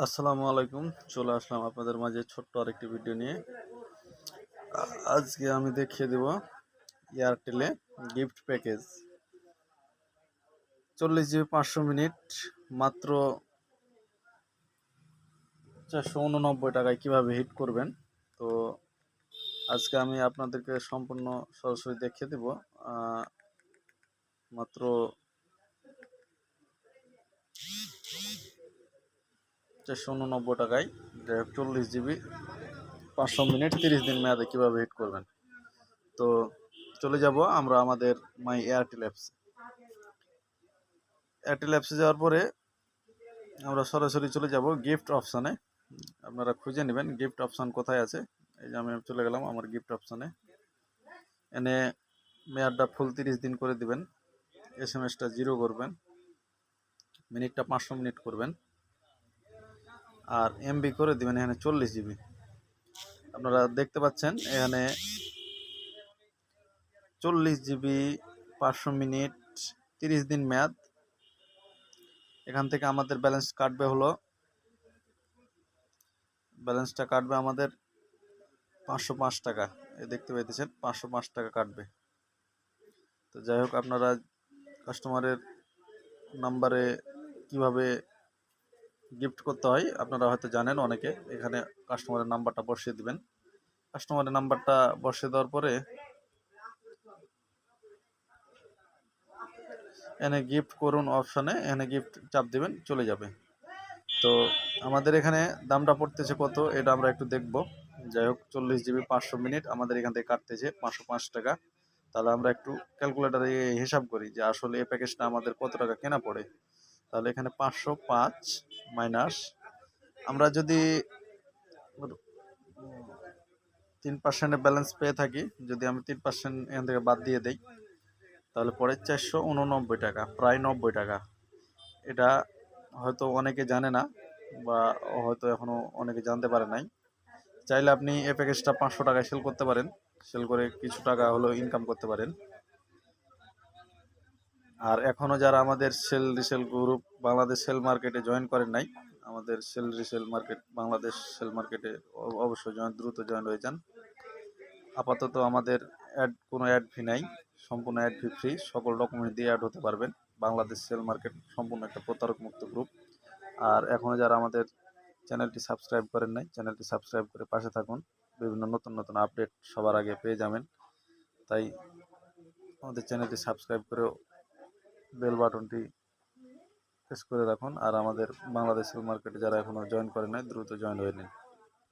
আসসালামু আলাইকুম। চলে আসলাম আপনাদের মাঝে ছোট্ট আরেকটি ভিডিও নিয়ে। আজকে আমি দেখিয়ে দেব এয়ারটেলে গিফট প্যাকেজ 40 জিবি 500 মিনিট মাত্র 489 টাকায় কিভাবে হিট করবেন। তো আজকে আমি আপনাদেরকে সম্পূর্ণ সরাসরি দেখিয়ে দেব মাত্র 489 টাকায় 40 জিবি 500 মিনিট 30 দিন মেয়াদে কিভাবে হিট করবেন। তো চলে যাব আমরা আমাদের মাই এয়ারটেল অ্যাপসে যাওয়ার পরে আমরা সরাসরি চলে যাব গিফট অপশানে। আপনারা খুঁজে নেবেন গিফট অপশান কোথায় আছে। এই যে আমি চলে গেলাম আমার গিফট অপশানে। এনে মেয়াদটা ফুল 30 দিন করে দিবেন, SMS-টা 0 করবেন, মিনিটটা 500 মিনিট করবেন, আর MB করে দিবেন এখানে 40 জিবি। আপনারা দেখতে পাচ্ছেন এখানে 40 জিবি 500 মিনিট 30 দিন মেয়াদ। এখান থেকে আমাদের ব্যালেন্সটা কাটবে আমাদের 505 টাকা। দেখতে পাইতেছেন 505 টাকা কাটবে। তো যাই হোক, আপনারা কাস্টমারের নাম্বারে কিভাবে গিফট করতে হয় আপনারা হয়তো জানেন অনেকে। এখানে কাস্টমারের নাম্বারটা বসিয়ে দিবেন। কাস্টমারের নাম্বারটা বসিয়ে দেওয়ার পরে এনে গিফট করুন অপশানে এনে গিফট চাপ দিবেন, চলে যাবে। তো আমাদের এখানে দামটা পড়তেছে কত এটা আমরা একটু দেখব। যাই হোক, 40 জিবি 500 মিনিট আমাদের এখান থেকে কাটতেছে 505 টাকা। তাহলে আমরা একটু ক্যালকুলেটারে হিসাব করি যে আসলে এই প্যাকেজটা আমাদের কত টাকা কেনা পড়ে। তাহলে এখানে 505 মাইনাস, আমরা যদি 3% ব্যালেন্স পেয়ে থাকি, যদি আমি 3% এখান থেকে বাদ দিয়ে দেই তাহলে পরে 489 টাকা, প্রায় 90 টাকা। এটা হয়তো অনেকে জানে না বা হয়তো এখনও অনেকে জানতে পারে নাই। চাইলে আপনি এই প্যাকেজটা 500 টাকায় সেল করতে পারেন, সেল করে কিছু টাকা হলেও ইনকাম করতে পারেন। আর এখনও যারা আমাদের sale resale group Bangladesh sale মার্কেটে জয়েন করেন নাই, আমাদের sale resale market Bangladesh sale মার্কেটে অবশ্যই দ্রুত জয়েন হয়ে যান। আপাতত আমাদের কোনো অ্যাড ফি নাই, সম্পূর্ণ অ্যাড ফি ফ্রি। সকল ডকুমেন্ট দিয়ে অ্যাড হতে পারবেন। বাংলাদেশ সেল মার্কেট সম্পূর্ণ একটা প্রতারক মুক্ত গ্রুপ। আর এখনও যারা আমাদের চ্যানেলটি সাবস্ক্রাইব করেন নাই, চ্যানেলটি সাবস্ক্রাইব করে পাশে থাকুন। বিভিন্ন নতুন নতুন আপডেট সবার আগে পেয়ে যাবেন। তাই আমাদের চ্যানেলটি সাবস্ক্রাইব করে বেল বাটনটি প্রেস করে রাখুন। আর আমাদের বাংলাদেশ সেল মার্কেটে যারা এখনও জয়েন করেন নাই দ্রুত জয়েন হয়ে নিন।